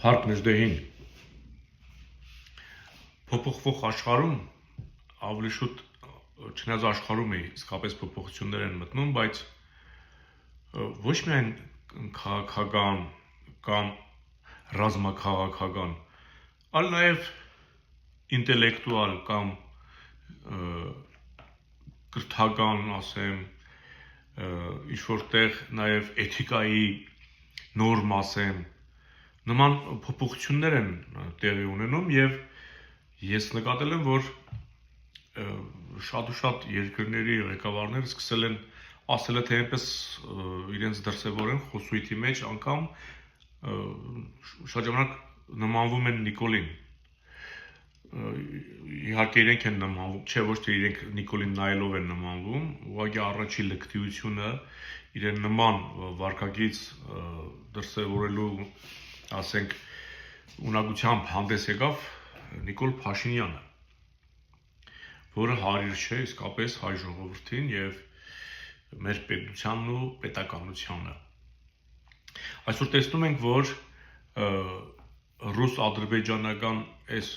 Հարկ ներդեհին փոփոխվող աշխարհում ավելի շուտ չնայած աշխարհում է իսկապես փոփոխություններ են մտնում, բայց ոչ միայն քաղաքական կամ ռազմաքաղաքական, այլ նաև ինտելեկտուալ կամ կրթական, ասեմ, ինչ որտեղ նաև էթիկայի նորմ ասեմ, նման փոփոխություններ են տեղի ունենում եւ ես նկատել եմ, որ շատ ու շատ երկրների ղեկավարները սկսել են ասել թե այնպես իրենց դրսևորեն խոսույթի մեջ անգամ շատ ժամանակ նմանվում են Նիկոլին իհարկե իրենք են նմանվում, չէ ոչ թե իրենք Նիկոլին նայելով են նմանվում, ուղղակի առաջի լկտիությունը իրեն նման վարքագիծ դրսևորելու ասենք ունակությամբ հանդես եկավ Նիկոլ Փաշինյանը, որը հարիր չէ իսկապես հայ ժողովրդին եւ մեր պետությանն ու պետականությանը։ Այսօր տեսնում ենք, որ ռուս-ադրբեջանական այս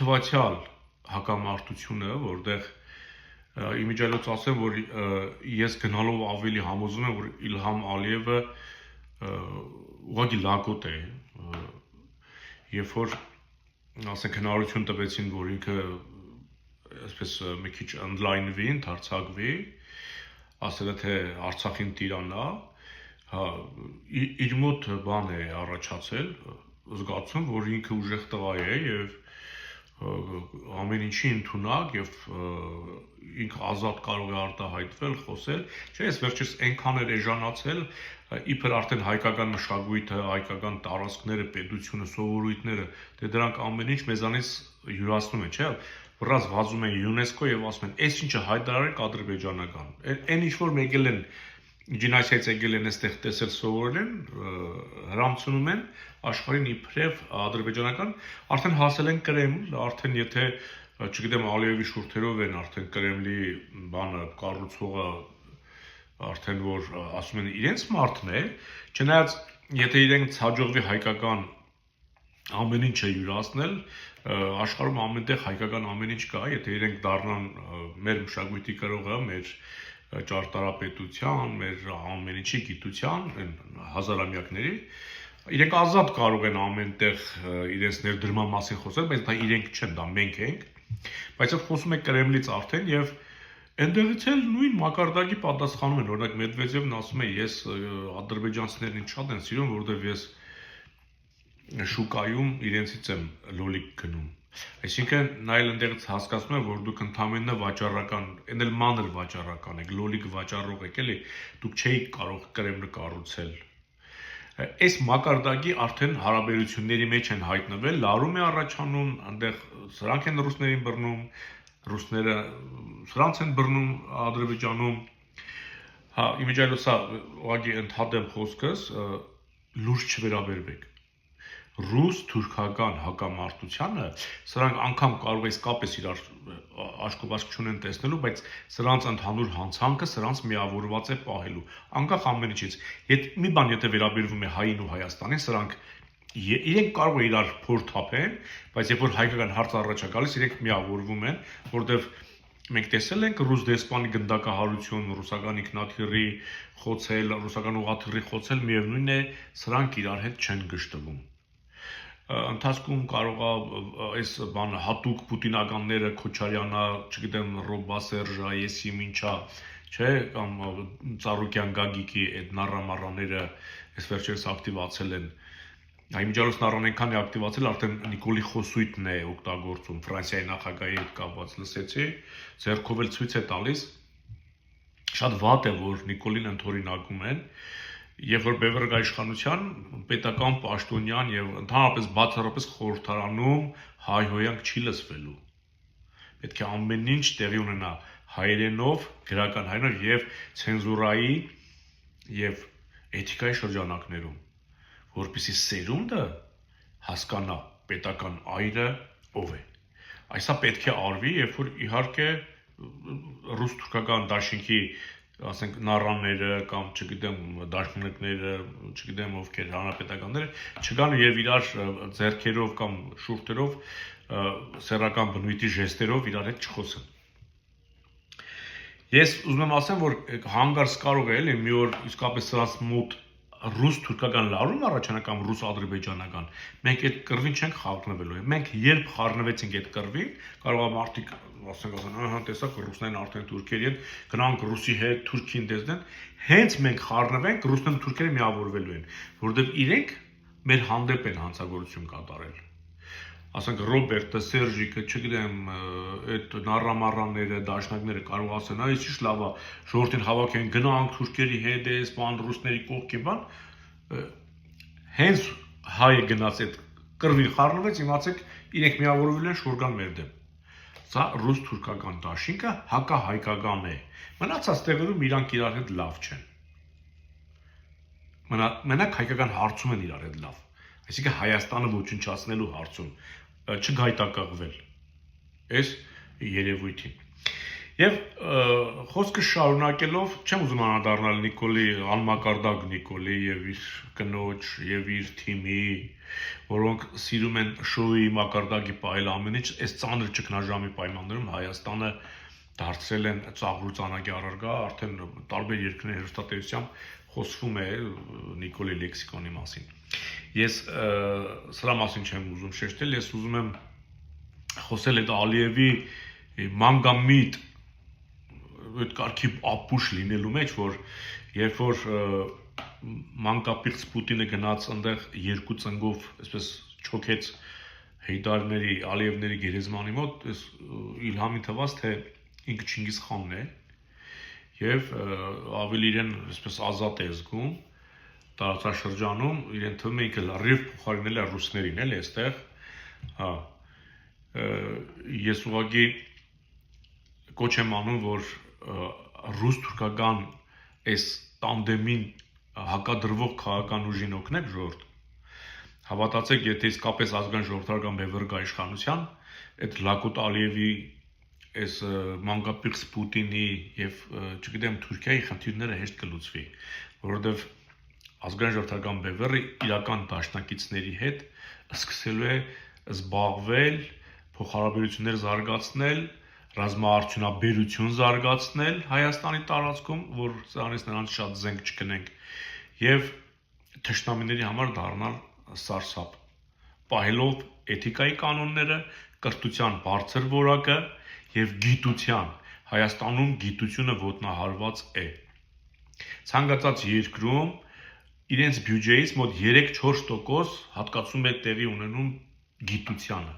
թվացial հակամարտությունը, որտեղ իմիջիայլոց ասեմ, որ ես գնալով ավելի համոզում եմ, որ Իլհամ Ալիևը ուղղակի լակոտ է, երբ որ ասենք հնարություն տվեցին, որ ինքը այսպես մի քիչ ընդլայնվի, ընդարձակվի, ասել է թե Արցախին տիրանա, իր մոտ բան է առաջացել, զգացում, որ ինքը ուժեղ տղա է եւ ամեն ինչի ընդունակ եւ ինքը ազատ կարող է արտահայտվել, խոսել, չէ, ես վերջերս այնքան էր էժանացել, իբր արդեն հայկական մշակույթը, հայկական տարածքները, պետությունը, սովորույթները, դե դրանք ամեն ինչ մեզանից յուրացնում են, չէ՞, վրազ վազում են ՅՈՒՆԵՍԿՕ եւ ասում են, այս ինչը հայտարարեք ադրբեջանական։ Այն ինչ որ եկել են Ջինասիայից եկել են այստեղ տեսել սովորել են, հրամցնում են աշխարհին իբրև ադրբեջանական, արդեն հասել են Կրեմլ, արդեն եթե չգիտեմ Ալիևի շուրթերով են արդեն Կրեմլի բանը կառուցողը արդեն որ ասում են իրենց մարդն է, չնայած եթե իրենք հաջողվի հայկական ամեն ինչ է յուրացնել, աշխարհում ամենտեղ հայկական ամեն ինչ կա, եթե իրենք դառնան մեր մշակույթի կրողը, մեր ճարտարապետության, մեր ամեն ինչի գիտության, հազարամյակների, իրենք ազատ կարող են ամենտեղ իրենց ներդրման մասին խոսել, բայց դա իրենք չեն, դա մենք ենք, բայց երբ խոսում եք Կրեմլից արդեն եւ այնտեղից էլ նույն մակարդակի պատասխանում են, օրինակ Մեդվեդևն ասում է, ես ադրբեջանցիներին շատ են սիրում, որովհետեւ ես շուկայում իրենցից եմ լոլիկ գնում։ Այսինքն նա էլ այնտեղից հասկացնում է, որ դուք ընդամենը վաճառական, այն էլ մանր վաճառական եք, լոլիկ վաճառող եք, էլի, դուք չէիք կարող Կրեմլը կառուցել։ Այս մակարդակի արդեն հարաբերությունների մեջ են հայտնվել, լարում է առաջանում, այնտեղ սրանք են ռուսներին բռնում, ռուսները սրանց են բռնում Ադրբեջանում։ Հա, իմիջիայլոց ուղղակի ընդհատեմ խոսքս, լուրջ չվերաբերվեք։ Ռուս-թուրքական հակամարտությանը սրանք անգամ կարող է իսկապես իրար աշկոբաշկ չունեն տեսնելու, բայց սրանց ընդհանուր հանցանքը սրանց միավորված է պահելու, անկախ ամեն ինչից։ Մի բան եթե վերաբերվում է հային ու Հայաստանին, սրանք իրենք կարող է իրար փոր թափեն, բայց երբ որ հայկական հարց առաջ է գալիս, իրենք միավորվում են, որտեվ մենք տեսել ենք ռուս դեսպանի գնդակահարություն, ռուսական ինքնաթիռի խոցել, ռուսական ուղղաթիռի խոցել, միևնույն է, սրանք իրար հետ չեն գժտվում։ Ընթացքում կարող է այս բանը հատուկ պուտինականները Քոչարյանը, չգիտեմ, Ռոբասերժա, Եսիմինչա, չէ, կամ Ծառուկյան Գագիկի այդ նառամառաները այս վերջերս ակտիվացել են։ Իմիջիայլոց նառան այնքան է ակտիվացել, արդեն Նիկոլի խոսույթն է օգտագործում Ֆրանսիայի նախագահի հետ կապված լսեցի, ձեռքով էլ ցույց է տալիս։ Շատ վատ է, որ Նիկոլին ընդօրինակում են։ Եվ որ բևեռ իշխանության պետական պաշտոնյան եւ ընդհանրապես բացառապես խորհրդարանում հայհոյանք չի լսվելու։ Պետք է ամեն ինչ տեղի ունենա հայերենով, գրական հայերենով եւ ցենզուրայի եւ էթիկայի շրջանակներում, որպեսզի սերունդը հասկանա պետական այրը ով է։ Այսա պետք է արվի, երբ որ իհարկե ռուս-թուրքական դաշինքի ասենք նառանները կամ չգիտեմ դաշնակները, չգիտեմ ովքեր հանրապետականները չգան եւ իրար ձեռքերով կամ շուրթերով սեռական բնույթի ժեստերով իրար հետ չխոսեն։ Ես ուզում եմ ասեմ, որ հանգարց կարող է էլի մի օր իսկապես սրանց մոտ ռուս-թուրքական լարում առաջանա կամ ռուս-ադրբեջանական, մենք այդ կռվին չենք խառնվելու։ Մենք երբ խառնվեցինք այդ կռվին, կարող է մարդիկ ասենք, ահա տեսակ ռուսներն արդեն թուրքերի հետ գնանք ռուսի հետ, թուրքին տեսնեն, հենց մենք խառնվենք, ռուսներն ու թուրքերը միավորվելու են, որովհետև իրենք մեր հանդեպ են հանցագործություն կատարել։ Ասենք Ռոբերտը, Սերժիկը, չգիտեմ, այդ նառամառանները, դաշնակները կարող ասեն, այս ինչ լավ է, ժողովրդին հավաքեն, գնանք թուրքերի հետ, էս բան ռուսների կողքին բան, հենց հայը գնաց այդ կռվին խառնվեց, իմացեք, իրենք միավորվել են շուրգան մեր դեմ։ Սա ռուս-թուրքական դաշինքը հակահայկական է։ Մնացած տեղերում իրանք իրար հետ լավ չեն։ Մենակ հայկական հարցում են իրար հետ լավ։ Այսինքն Հայաստանը ոչնչացնելու հարցում չգայթակղվել այս երևույթին։ Եվ խոսքը շարունակելով, չեմ ուզում անդառնալ Նիկոլի անմակարդակ Նիկոլի եւ իր կնոջ եւ իր թիմի, որոնք սիրում են շոուի մակարդակի պահել ամեն ինչ, այս ծանր ճգնաժամի պայմաններում Հայաստանը դարձրել են ծաղրուծանակի առարգա, արդեն տարբեր երկրների հեռուստատեսությամբ խոսվում է Նիկոլի լեքսիկոնի մասին։ Ես սրա մասին չեմ ուզում շեշտել, ես ուզում եմ խոսել այդ Ալիևի մանգամիտ այդ կարգի ապուշ լինելու մեջ, որ երբ որ մանկապիղծ Պուտինը գնաց այնտեղ երկու ծնգով, այսպես չոքեց Հեյդարների, Ալիևների գերեզմանի մոտ, այս Իլհամի թվաց, թե ինքը Չինգիզ խանն է եւ ավելի իրեն այսպես ազատ է զգում տարածաշրջանում, իրեն թվում է ինքը լրիվ փոխարինել է ռուսներին, էլի այստեղ, հա, ես ուղղակի կոչ եմ անում, որ ռուս-թուրքական այս տանդեմին հակադրվող քաղաքական ուժին օգնեք ժողովուրդ, հավատացեք, եթե իսկապես ազգային ժողովրդական բևեռ գա իշխանության, այդ Լակոտ Ալիևի այս մանկապիղծ Պուտինի եւ չգիտեմ Թուրքիայի խնդիրները հեշտ կլուծվի, որովհետեւ ազգային ժողովրդական բևեռը իրական դաշնակիցների հետ սկսելու է զբաղվել, փոխհարաբերություններ զարգացնել, ռազմաարդյունաբերություն զարգացնել Հայաստանի տարածքում, որ սրանից նրանց շատ զենք չկնենք եւ թշնամիների համար դառնալ սարսափ, պահելով էթիկայի կանոնները, կրթության բարձր որակը եւ գիտության։ Հայաստանում գիտությունը ոտնահարված է։ Ցանկացած երկրում իրենց բյուջեից մոտ 3-4% հատկացում է տեղի ունենում գիտությանը։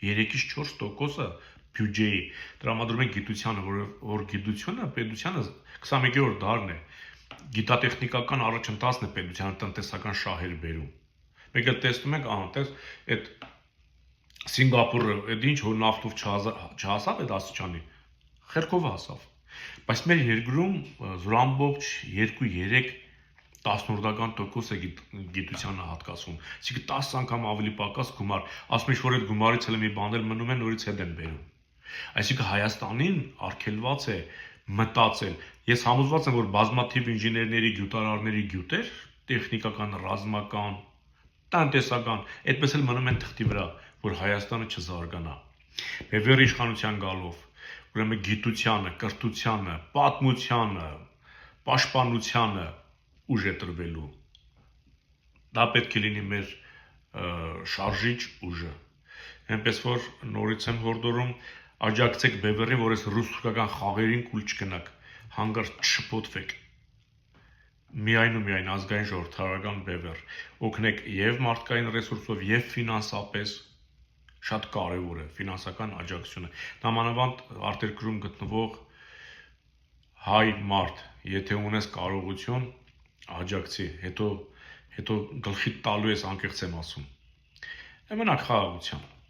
3-ից 4%-ը բյուջեի տրամադրում են գիտությանը, որ գիտությունը պետությանը 21-րդ դարն է, գիտատեխնիկական առաջընթացն է պետությանը տնտեսական շահեր բերում։ Մեկ էլ տեսնում ենք, տես այդ Սինգապուրը, այդ ինչ որ նավթով չհասավ այդ աստիճանի, խելքով հասավ։ Բայց մեր երկրում զորամբողջ 2-3 10%-ը գիտությանը հատկացվում։ Այսինքն 10 անգամ ավելի պակաս գումար, ասում ինչ որ այդ գումարից էլ մի բաներ մնում են, նորից հետ են բերում։ Այսինքն Հայաստանին արգելված է մտածել։ Ես համոզված եմ, որ բազմաթիվ ինժեներների, գյուտարարների գյուտեր, տեխնիկական, ռազմական, տնտեսական, այդպես էլ մնում են թղթի վրա, որ Հայաստանը չզարգանա։ Բևեռ իշխանության գալով, ուրեմն գիտությանը, կրթությանը, պատմությանը, պաշտպանությանը ուժ է տրվելու։ Դա պետք է լինի մեր շարժիչ ուժը։ Այնպես որ նորից եմ հորդորում, աջակցեք բևեռին, որ այս ռուս-թուրքական խաղերին կուլ չգնաք, հանգարց չշփոթվեք։ Միայն ու միայն ազգային ժողովրդական բևեռ, օգնեք եւ մարդկային ռեսուրսով եւ ֆինանսապես, շատ կարեւոր է ֆինանսական աջակցությունը։ Նամանավանդ արտերկրում գտնվող հայ մարդ, եթե ունես կարողություն, աջակցի, հետո գլխիդ տալու ես անկեղծ եմ ասում։ Մնաք խաղաղությամբ։